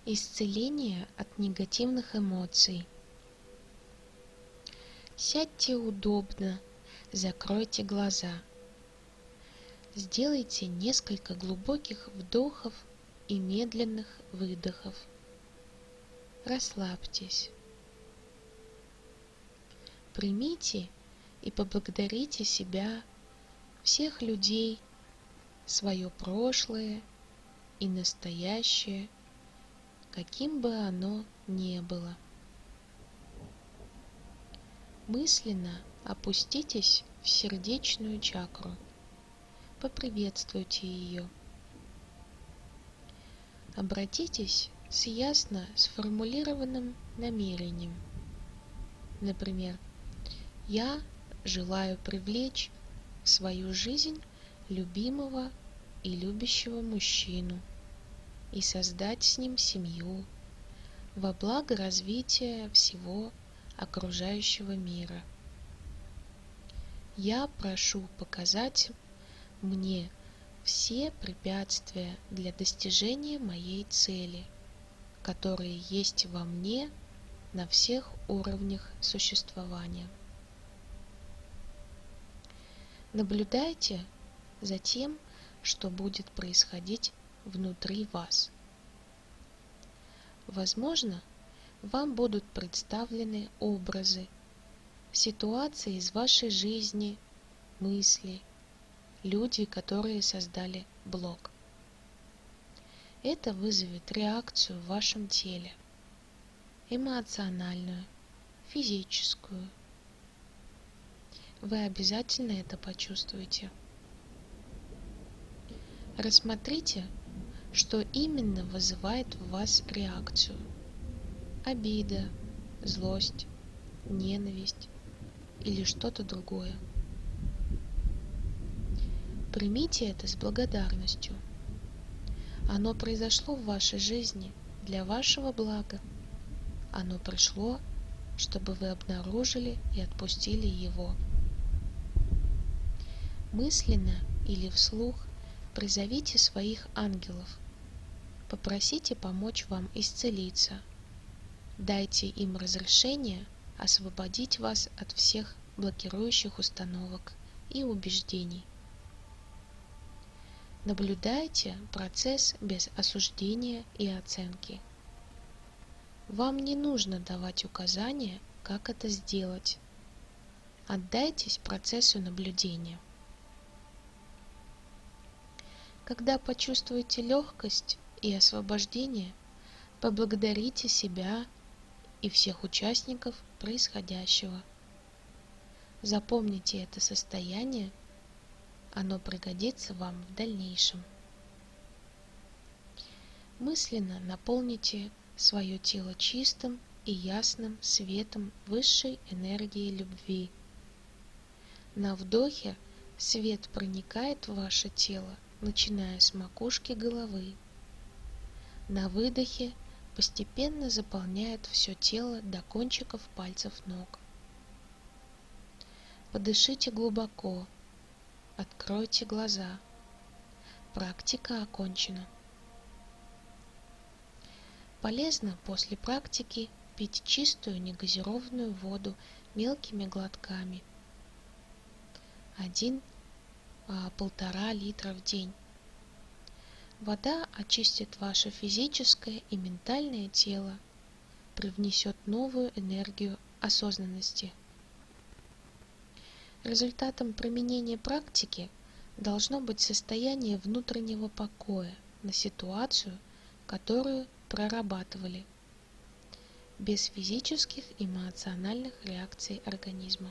Исцеление от негативных эмоций. Сядьте удобно, закройте глаза. Сделайте несколько глубоких вдохов и медленных выдохов. Расслабьтесь. Примите и поблагодарите себя, всех людей, свое прошлое и настоящее, каким бы оно ни было. Мысленно опуститесь в сердечную чакру. Поприветствуйте ее. Обратитесь с ясно сформулированным намерением. Например, я желаю привлечь в свою жизнь любимого и любящего мужчину и создать с ним семью во благо развития всего окружающего мира. Я прошу показать мне все препятствия для достижения моей цели, которые есть во мне на всех уровнях существования. Наблюдайте за тем, что будет происходить внутри вас. Возможно, вам будут представлены образы, ситуации из вашей жизни, мысли, люди, которые создали блок. Это вызовет реакцию в вашем теле, эмоциональную, физическую. Вы обязательно это почувствуете. Рассмотрите, что именно вызывает в вас реакцию. Обида, злость, ненависть или что-то другое. Примите это с благодарностью. Оно произошло в вашей жизни для вашего блага. Оно пришло, чтобы вы обнаружили и отпустили его. Мысленно или вслух призовите своих ангелов. Попросите помочь вам исцелиться. Дайте им разрешение освободить вас от всех блокирующих установок и убеждений. Наблюдайте процесс без осуждения и оценки. Вам не нужно давать указания, как это сделать. Отдайтесь процессу наблюдения. Когда почувствуете легкость и освобождение, поблагодарите себя и всех участников происходящего. Запомните это состояние, оно пригодится вам в дальнейшем. Мысленно наполните свое тело чистым и ясным светом высшей энергии любви. На вдохе свет проникает в ваше тело, начиная с макушки головы. На выдохе постепенно заполняет все тело до кончиков пальцев ног. Подышите глубоко, откройте глаза. Практика окончена. Полезно после практики пить чистую негазированную воду мелкими глотками. 1–1,5 литра в день. Вода очистит ваше физическое и ментальное тело, привнесет новую энергию осознанности. Результатом применения практики должно быть состояние внутреннего покоя на ситуацию, которую прорабатывали, без физических и эмоциональных реакций организма.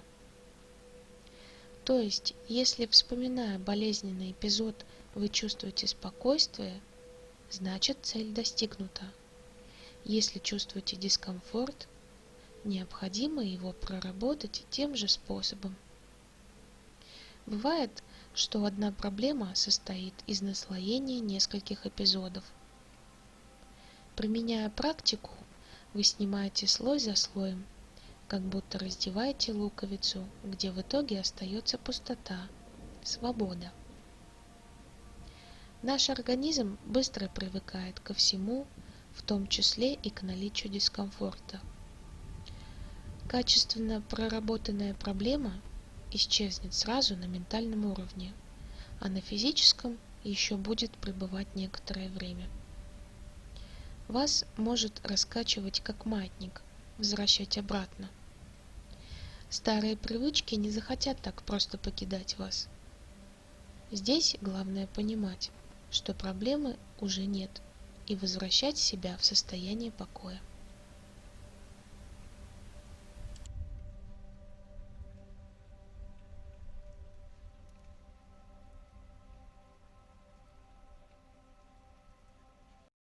То есть, если, вспоминая болезненный эпизод, вы чувствуете спокойствие, значит цель достигнута. Если чувствуете дискомфорт, необходимо его проработать тем же способом. Бывает, что одна проблема состоит из наслоения нескольких эпизодов. Применяя практику, вы снимаете слой за слоем, как будто раздеваете луковицу, где в итоге остается пустота, свобода. Наш организм быстро привыкает ко всему, в том числе и к наличию дискомфорта. Качественно проработанная проблема исчезнет сразу на ментальном уровне, а на физическом еще будет пребывать некоторое время. Вас может раскачивать как маятник, возвращать обратно. Старые привычки не захотят так просто покидать вас. Здесь главное понимать, что проблемы уже нет, и возвращать себя в состояние покоя.